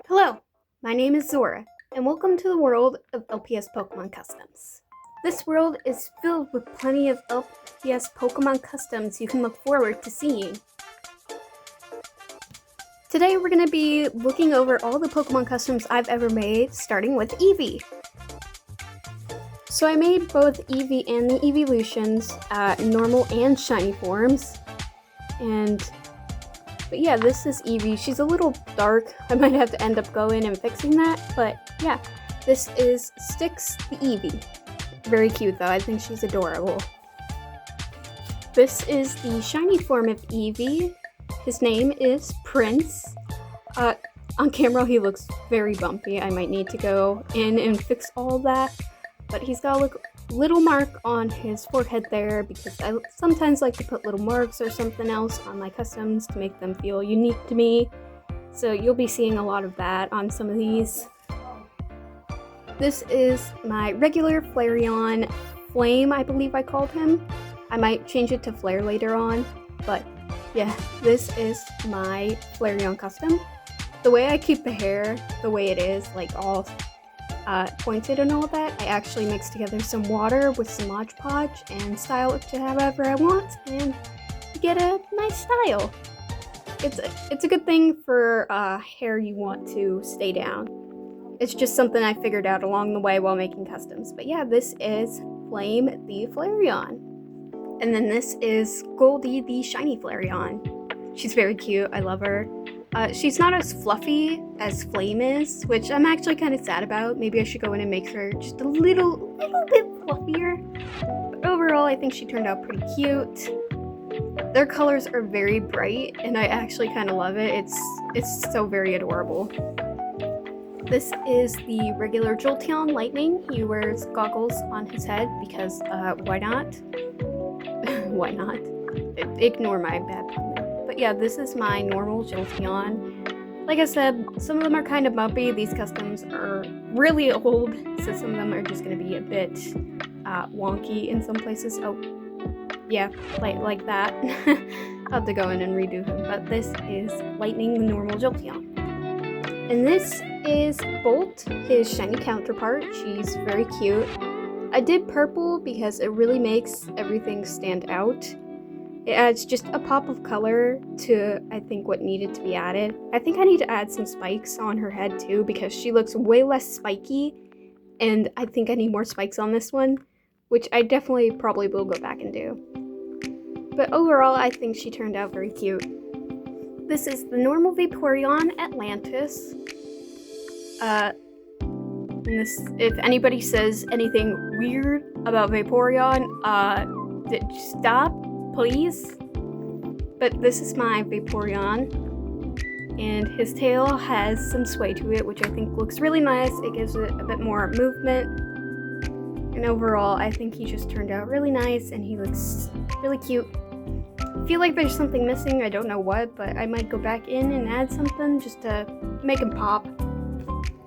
Hello, my name is Zora, and welcome to the world of LPS Pokemon Customs. This world is filled with plenty of LPS Pokemon Customs you can look forward to seeing. Today we're going to be looking over all the Pokemon Customs I've ever made, starting with Eevee. So I made both Eevee and the Eeveelutions, normal and shiny forms, But yeah, this is Eevee. She's a little dark. I might have to end up going and fixing that. But yeah, this is Styx the Eevee. Very cute though. I think she's adorable. This is the shiny form of Eevee. His name is Prince. On camera he looks very bumpy. I might need to go in and fix all that. But he's got a little mark on his forehead there because I sometimes like to put little marks or something else on my customs to make them feel unique to me. So you'll be seeing a lot of that on some of these. This is my regular Flareon Flame, I believe I called him. I might change it to Flare later on, but yeah, this is my Flareon custom. The way I keep the hair the way it is, like all pointed and all that, I actually mix together some water with some Mod Podge and style it to however I want, and you get a nice style. It's a good thing for hair you want to stay down. It's just something I figured out along the way while making customs. But yeah, this is Flame the Flareon. And then this is Goldie the shiny Flareon. She's very cute, I love her. She's not as fluffy as Flame is, which I'm actually kind of sad about. Maybe I should go in and make her just a little bit fluffier. But overall, I think she turned out pretty cute. Their colors are very bright, and I actually kind of love it. It's so very adorable. This is the regular Jolteon Lightning. He wears goggles on his head because why not? Why not? Ignore my bad pun there. But yeah, this is my normal Jolteon. Like I said, some of them are kind of bumpy. These customs are really old, so some of them are just going to be a bit wonky in some places. Oh, yeah, like that. I'll have to go in and redo him. But this is Lightning, the normal Jolteon. And this is Bolt, his shiny counterpart. She's very cute. I did purple because it really makes everything stand out. It adds just a pop of color to, I think, what needed to be added. I think I need to add some spikes on her head too because she looks way less spiky, and I think I need more spikes on this one, which I definitely probably will go back and do. But overall, I think she turned out very cute. This is the normal Vaporeon Atlantis. And this, if anybody says anything weird about Vaporeon, stop, please. But this is my Vaporeon, and his tail has some sway to it, which I think looks really nice. It gives it a bit more movement. And overall, I think he just turned out really nice, and he looks really cute. I feel like there's something missing, I don't know what, but I might go back in and add something just to make him pop.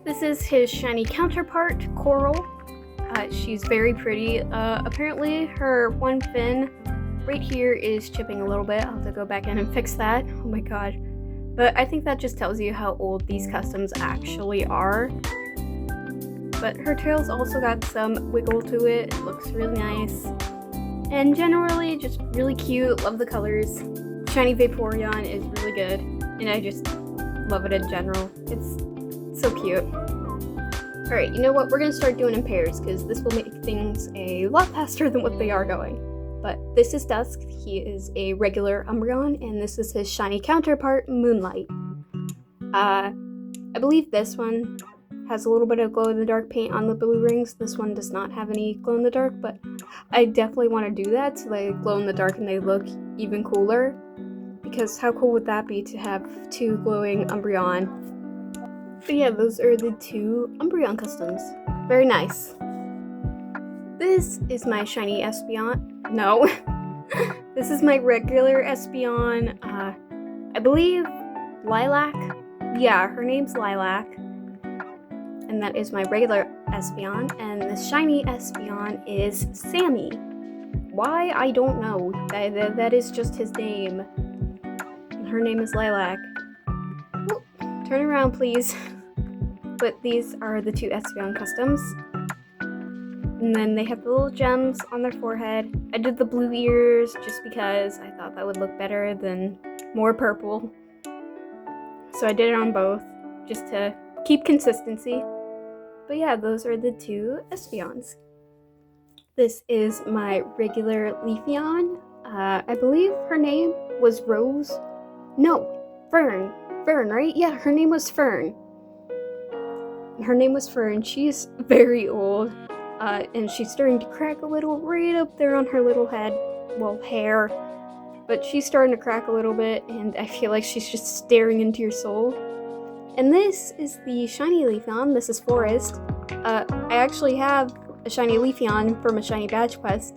This is his shiny counterpart, Coral. She's very pretty. Apparently her one fin right here is chipping a little bit. I'll have to go back in and fix that. Oh my god. But I think that just tells you how old these customs actually are. But her tail's also got some wiggle to it. It looks really nice. And generally, just really cute. Love the colors. Shiny Vaporeon is really good. And I just love it in general. It's so cute. Alright, you know what? We're going to start doing in pairs because this will make things a lot faster than what they are going. But this is Dusk. He is a regular Umbreon, and this is his shiny counterpart, Moonlight. I believe this one has a little bit of glow-in-the-dark paint on the blue rings. This one does not have any glow-in-the-dark, but I definitely want to do that so they glow-in-the-dark and they look even cooler. Because how cool would that be to have two glowing Umbreon? But yeah, those are the two Umbreon customs. Very nice. This is my shiny Espeon. No. This is my regular Espeon. I believe Lilac. Yeah, her name's Lilac. And that is my regular Espeon. And the shiny Espeon is Sammy. Why? I don't know. That is just his name. And her name is Lilac. Oh, turn around, please. but these are the two Espeon customs. And then they have the little gems on their forehead. I did the blue ears just because I thought that would look better than more purple. So I did it on both just to keep consistency. But yeah, those are the two Espeons. This is my regular Leafeon. I believe her name was Rose. No, Fern. Fern, right? Yeah, her name was Fern. She's very old. And she's starting to crack a little right up there on her little head. Well, hair. But she's starting to crack a little bit, and I feel like she's just staring into your soul. And this is the shiny Leafeon. This is Forest. I actually have a shiny Leafeon from a shiny badge quest,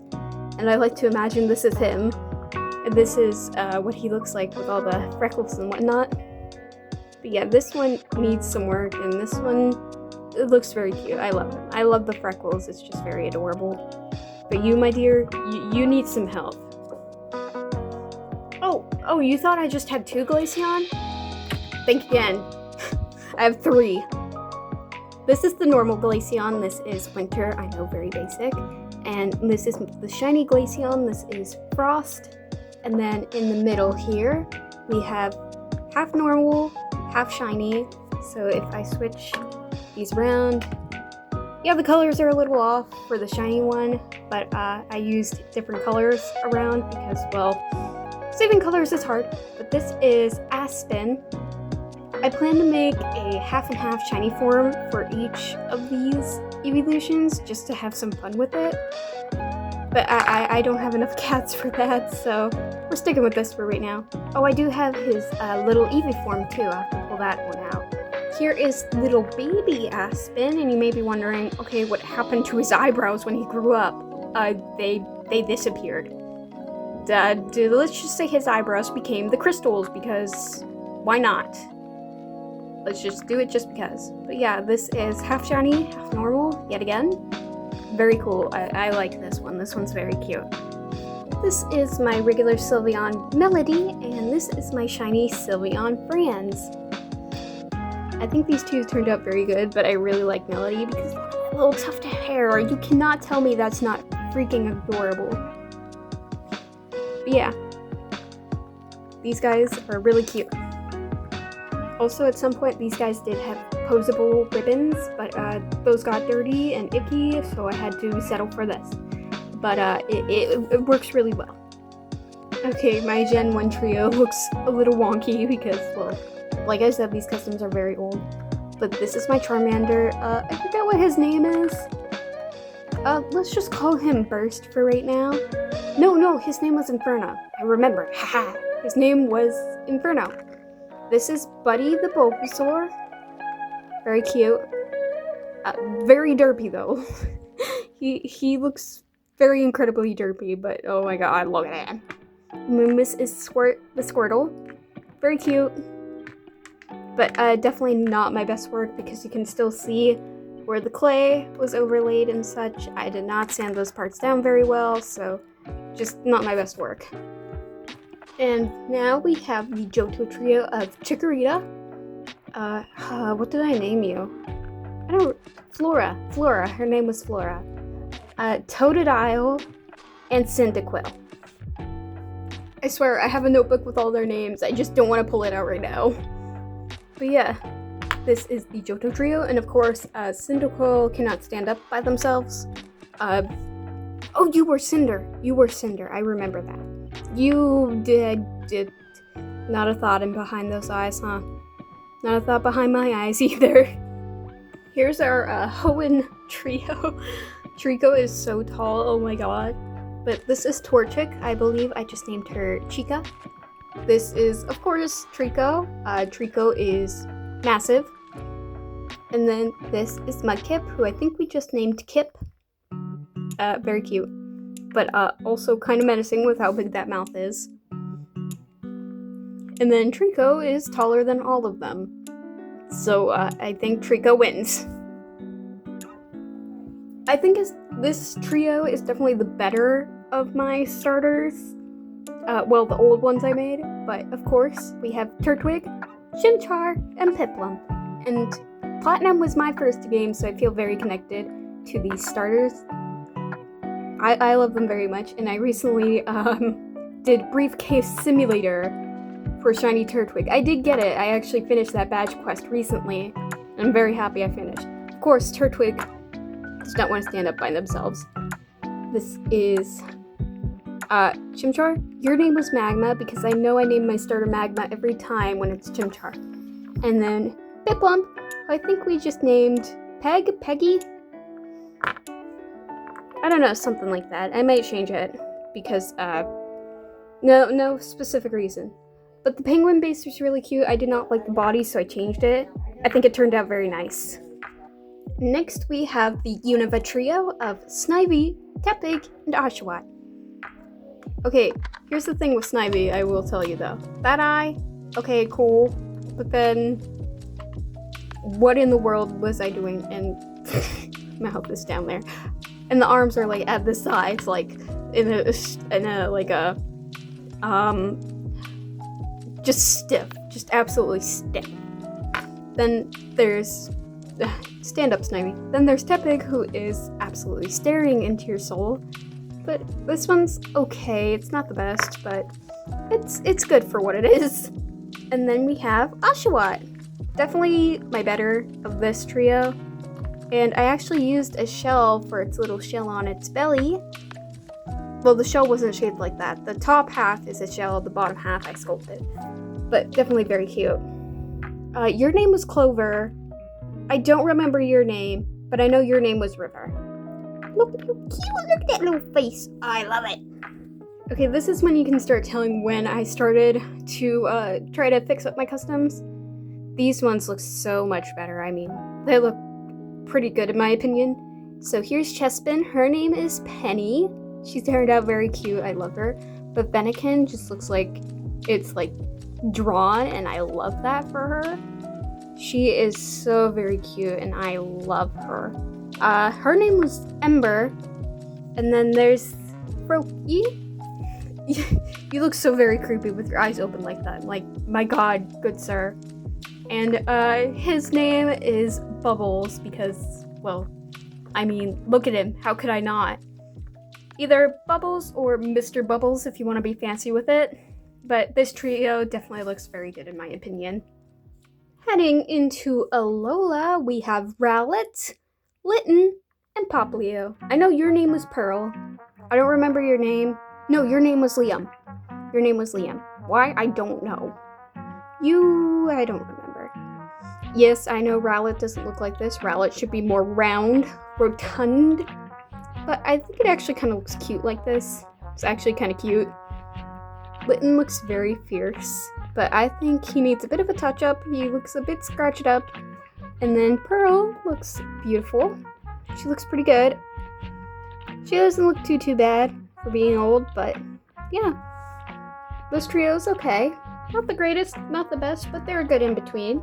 and I like to imagine this is him. And this is what he looks like with all the freckles and whatnot. But yeah, this one needs some work, and this one, it looks very cute. I love him. I love the freckles. It's just very adorable. But you, my dear, you need some help. Oh, you thought I just had 2 Glaceon? Think again. I have 3. This is the normal Glaceon. This is Winter. I know, very basic. And this is the shiny Glaceon. This is Frost. And then in the middle here, we have half normal, half shiny. So if I switch these around, yeah, the colors are a little off for the shiny one, but I used different colors around because, well, saving colors is hard. But this is Aspen. I plan to make a half and half shiny form for each of these evolutions just to have some fun with it. But I don't have enough cats for that, so we're sticking with this for right now. Oh, I do have his little Eevee form too. I'll have to pull that one out. Here is little baby Aspen, and you may be wondering, okay, what happened to his eyebrows when he grew up? They disappeared. Let's just say his eyebrows became the crystals, because why not? Let's just do it just because. But yeah, this is half shiny, half normal, yet again. Very cool. I like this one. This one's very cute. This is my regular Sylveon Melody, and this is my shiny Sylveon Franz. I think these two turned out very good, but I really like Melody because look at that little tuft of hair. You cannot tell me that's not freaking adorable. But yeah, these guys are really cute. Also, at some point, these guys did have posable ribbons, but those got dirty and icky, so I had to settle for this. But it works really well. Okay, my Gen 1 trio looks a little wonky because, well, like I said, these customs are very old. But this is my Charmander. I forgot what his name is. Let's just call him Burst for right now. No, his name was Inferno. I remember. Haha. His name was Inferno. This is Buddy the Bulbasaur. Very cute. Very derpy though. he looks very incredibly derpy, but oh my god, look at him. And then this is the Squirtle. Very cute. But definitely not my best work because you can still see where the clay was overlaid and such. I did not sand those parts down very well, so just not my best work. And now we have the Johto trio of Chikorita. What did I name you? Flora. Her name was Flora. Totodile and Cyndaquil. I swear, I have a notebook with all their names. I just don't want to pull it out right now. But yeah, this is the Johto trio, and of course, Cyndaquil cannot stand up by themselves. Oh, you were Cinder. I remember that. You did not a thought in behind those eyes, huh? Not a thought behind my eyes either. Here's our Hoenn trio. Trico is so tall, oh my god. But this is Torchic. I believe I just named her Chica. This is, of course, Trico. Trico is massive. And then this is Mudkip, who I think we just named Kip. Very cute. But also kind of menacing with how big that mouth is. And then Trico is taller than all of them. So I think Trico wins. I think this trio is definitely the better of my starters. Well, the old ones I made. But of course, we have Turtwig, Chimchar, and Piplup. And Platinum was my first game, so I feel very connected to these starters. I love them very much, and I recently did Briefcase Simulator for Shiny Turtwig. I did get it. I actually finished that badge quest recently. I'm very happy I finished. Of course, Turtwig does not want to stand up by themselves. This is Chimchar. Your name was Magma because I know I name my starter Magma every time when it's Chimchar. And then Biplump, who I think we just named Peggy? I don't know, something like that. I might change it because no specific reason. But the penguin base was really cute. I did not like the body, so I changed it. I think it turned out very nice. Next, we have the Unova trio of Snivy, Tepig, and Oshawott. Okay, here's the thing with Snivy, I will tell you though. That eye, okay, cool. But then, what in the world was I doing? And mouth is down there. And the arms are like at the sides, like in a just stiff, just absolutely stiff. Then there's stand up Snivy. Then there's Tepig, who is absolutely staring into your soul. But this one's okay. It's not the best, but it's good for what it is. And then we have Oshawott. Definitely my better of this trio. And I actually used a shell for its little shell on its belly. Well, the shell wasn't shaped like that. The top half is a shell, the bottom half I sculpted. But definitely very cute. Your name was Clover. I don't remember your name, but I know your name was River. Look at how cute, look at that little face. I love it. Okay, this is when you can start telling when I started to try to fix up my customs. These ones look so much better. I mean, they look pretty good in my opinion. So here's Chespin. Her name is Penny. She's turned out very cute. I love her. But Fennekin just looks like it's like drawn, and I love that for her. She is so very cute, and I love her. Her name was Ember. And then there's Froakie. You look so very creepy with your eyes open like that. Like, my god, good sir. And his name is Bubbles because, well, I mean, look at him. How could I not? Either Bubbles or Mr. Bubbles if you want to be fancy with it. But this trio definitely looks very good in my opinion. Heading into Alola, we have Rowlet, Litten, and Poplio. I know your name was Pearl. I don't remember your name. No, your name was Liam. Your name was Liam. Why? I don't know. I don't remember. Yes, I know Rowlet doesn't look like this. Rowlet should be more round, rotund. But I think it actually kind of looks cute like this. It's actually kind of cute. Litten looks very fierce, but I think he needs a bit of a touch-up. He looks a bit scratched up. And then Pearl looks beautiful. She looks pretty good. She doesn't look too bad for being old, but yeah. This trio is okay. Not the greatest, not the best, but they're good in between.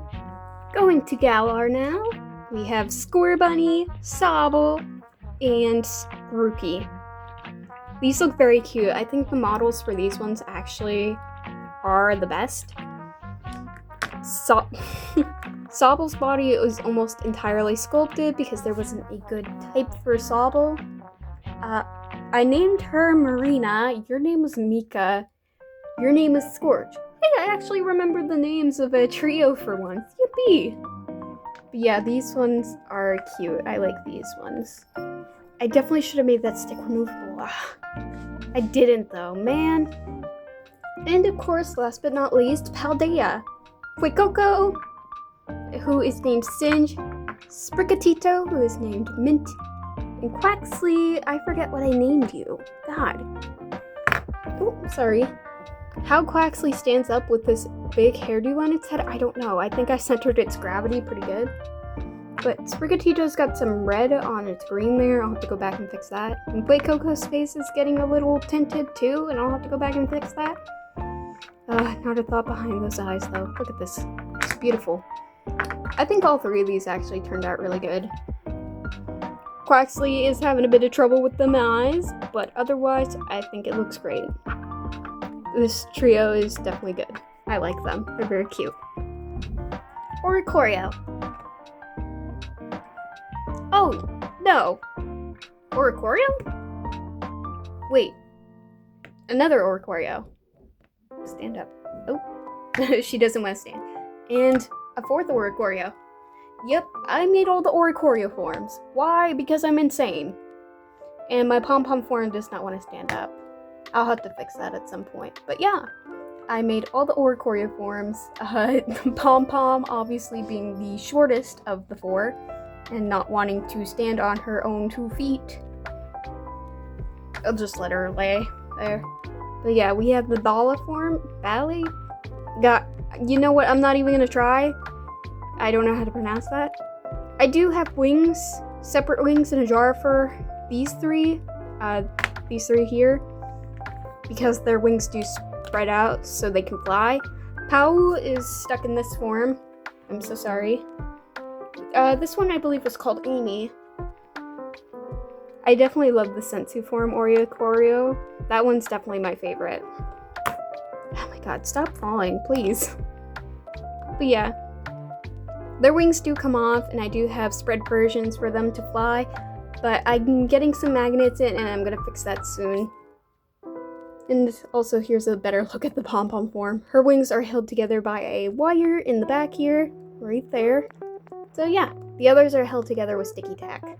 Going to Galar now, we have Scorbunny, Sobble, and Grookey. These look very cute. I think the models for these ones actually are the best. Sobble's body was almost entirely sculpted because there wasn't a good type for Sobble. I named her Marina. Your name was Mika. Your name is Scorch. Hey, I actually remembered the names of a trio for once. Yippee! But yeah, these ones are cute. I like these ones. I definitely should have made that stick removable. I didn't though, man. And of course, last but not least, Paldea. Fuecoco, who is named Singe. Sprigatito, who is named Mint. And Quaxley, I forget what I named you. God. Oh, sorry. How Quaxley stands up with this big hairdo on its head, I don't know. I think I centered its gravity pretty good. But Sprigatito's got some red on its green there. I'll have to go back and fix that. And Fuecoco's face is getting a little tinted too, and I'll have to go back and fix that. Not a thought behind those eyes though. Look at this. It's beautiful. I think all three of these actually turned out really good. Quaxley is having a bit of trouble with them eyes, but otherwise, I think it looks great. This trio is definitely good. I like them. They're very cute. Oricorio. Oh, no. Oricorio? Wait. Another Oricorio. Stand up. Oh, she doesn't want to stand. And a fourth Oricorio. Yep, I made all the Oricorio forms. Why? Because I'm insane. And my pom-pom form does not want to stand up. I'll have to fix that at some point. But yeah, I made all the Oricorio forms. Pom-pom obviously being the shortest of the four and not wanting to stand on her own 2 feet. I'll just let her lay there. But yeah, we have the Bala form. Bally? You know what? I'm not even gonna try. I don't know how to pronounce that. I do have wings, separate wings in a jar for these three here, because their wings do spread out so they can fly. Pau is stuck in this form. I'm so sorry. This one I believe was called Amy. I definitely love the Sensu form Oricorio. That one's definitely my favorite. Oh my god, stop falling, please. But yeah, their wings do come off, and I do have spread versions for them to fly, but I'm getting some magnets in, and I'm gonna fix that soon. And also, here's a better look at the pom-pom form. Her wings are held together by a wire in the back here, right there. So yeah, the others are held together with sticky tack.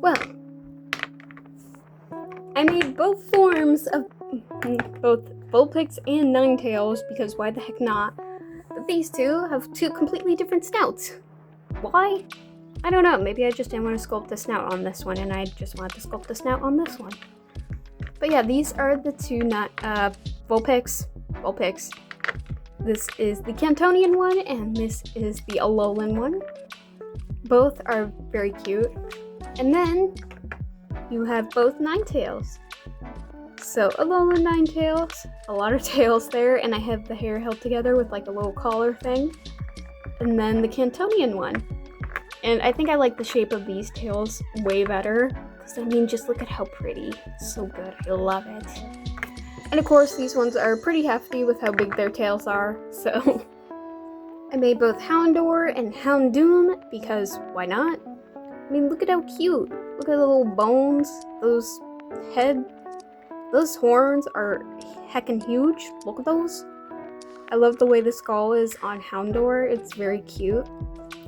Well, I made both forms of both Vulpix and Ninetales, because why the heck not? But these two have two completely different snouts. Why? I don't know. Maybe I just didn't want to sculpt the snout on this one, and I just wanted to sculpt the snout on this one. But yeah, these are the two Vulpix. This is the Cantonian one, and this is the Alolan one. Both are very cute. And then you have both Ninetales. So Alolan Ninetales, a lot of tails there, and I have the hair held together with like a little collar thing. And then the Cantonian one. And I think I like the shape of these tails way better, because I mean, just look at how pretty. It's so good, I love it. And of course, these ones are pretty hefty with how big their tails are, so I made both Houndour and Houndoom, because why not? I mean, look at how cute. Look at the little bones, those horns are heckin' huge. Look at those. I love the way the skull is on Houndour. It's very cute.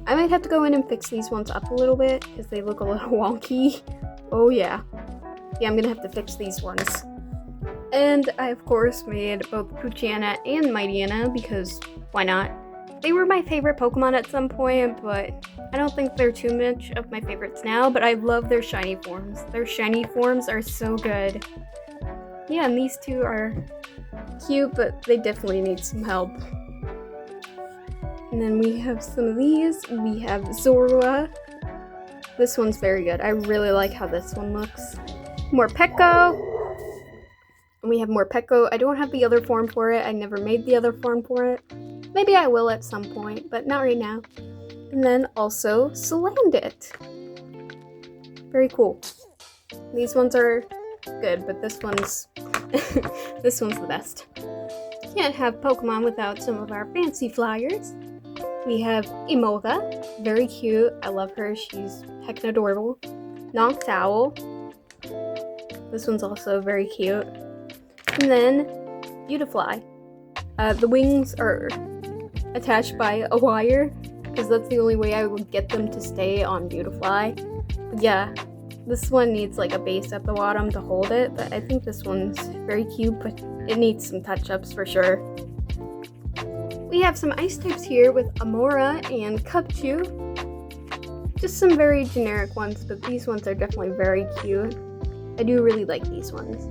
I might have to go in and fix these ones up a little bit, because they look a little wonky. Oh yeah. Yeah, I'm gonna have to fix these ones. And I, of course, made both Poochyena and Mightyena, because why not? They were my favorite Pokemon at some point, but I don't think they're too much of my favorites now, but I love their shiny forms. Their shiny forms are so good. Yeah, and these two are cute, but they definitely need some help. And then we have some of these. We have Zorua. This one's very good. I really like how this one looks. Morpeko. And we have Morpeko. I don't have the other form for it. I never made the other form for it. Maybe I will at some point, but not right now. And then also Salandit. Very cool. These ones are good, but this one's this one's the best. Can't have Pokemon without some of our fancy flyers. We have Emolga, very cute. I love her. She's heckin' adorable. Noctowl. This one's also very cute. And then Beautifly. The wings are attached by a wire, because that's the only way I would get them to stay on Beautifly. But yeah, this one needs like a base at the bottom to hold it, but I think this one's very cute, but it needs some touch-ups for sure. We have some ice types here with Amora and Cubchoo. Just some very generic ones, but these ones are definitely very cute. I do really like these ones.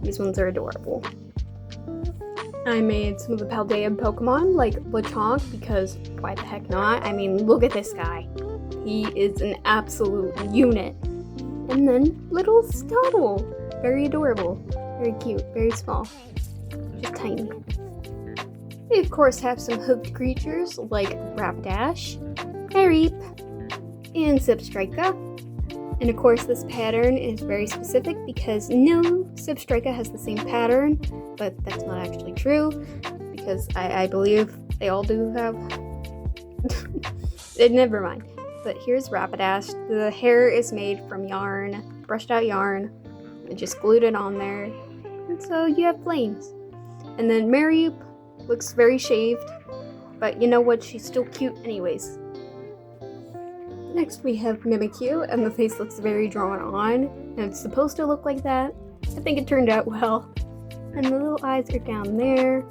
These ones are adorable. I made some of the Paldean Pokemon, like Lechonk, because why the heck not? I mean, look at this guy. He is an absolute unit. And then little Stuttle. Very adorable. Very cute. Very small. Just tiny. We of course have some hoofed creatures like Rapidash, Mareep, and Substrika. And of course this pattern is very specific because no Substrika has the same pattern, but that's not actually true because I believe they all do have... Never mind. but here's Rapidash. The hair is made from yarn, brushed out yarn, and just glued it on there. And so you have flames. And then Maryup looks very shaved, but you know what? She's still cute anyways. Next we have Mimikyu, and the face looks very drawn on, and it's supposed to look like that. I think it turned out well. And the little eyes are down there.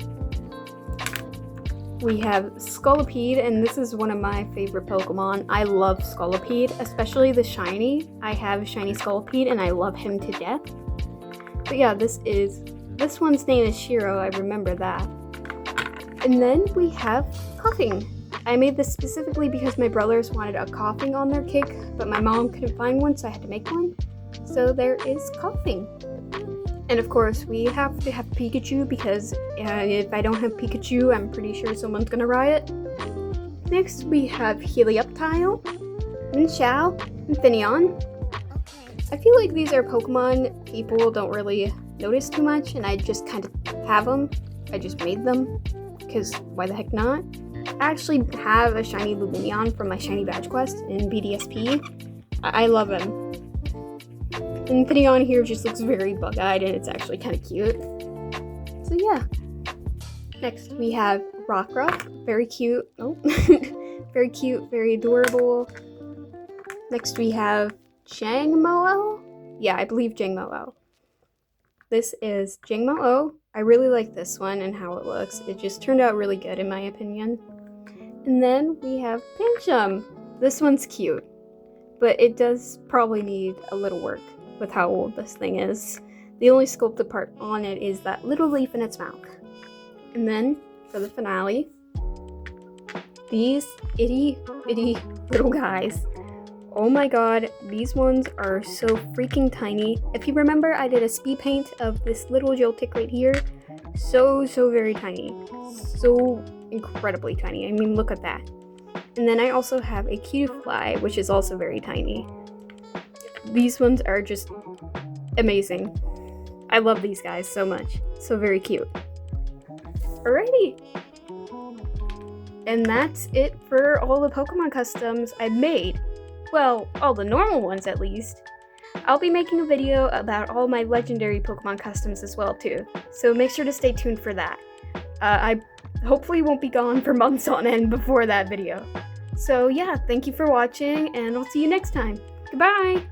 We have Scolipede, and this is one of my favorite Pokemon. I love Scolipede, especially the shiny. I have a shiny Scolipede, and I love him to death. But yeah, this one's name is Shiro, I remember that. And then we have Coughing. I made this specifically because my brothers wanted a Coughing on their cake, but my mom couldn't find one, so I had to make one. So there is Coughing. And of course, we have to have Pikachu because if I don't have Pikachu, I'm pretty sure someone's gonna riot. Next, we have Helioptile, and Xiao, and Finneon. I feel like these are Pokemon people don't really notice too much, and I just kind of have them. I just made them, because why the heck not? I actually have a shiny Lumineon from my shiny badge quest in BDSP. I love him. And Finneon here just looks very bug-eyed, and it's actually kind of cute. So yeah. Next we have Rockruff, very cute. Oh, very cute, very adorable. Next we have Jangmo-o. Yeah, I believe Jangmo-o. This is Jangmo-o. I really like this one and how it looks. It just turned out really good in my opinion. And then we have Pancham. This one's cute, but it does probably need a little work with how old this thing is. The only sculpted part on it is that little leaf in its mouth. And then, for the finale, these itty bitty little guys. Oh my god, these ones are so freaking tiny. If you remember, I did a speed paint of this little Joltik right here. So very tiny. So incredibly tiny. I mean, look at that. And then I also have a Cutiefly, which is also very tiny. These ones are just amazing. I love these guys so much. So very cute. Alrighty. And that's it for all the Pokemon customs I made. Well, all the normal ones at least. I'll be making a video about all my legendary Pokemon customs as well too. So make sure to stay tuned for that. I hopefully won't be gone for months on end before that video. So yeah, thank you for watching, and I'll see you next time. Goodbye!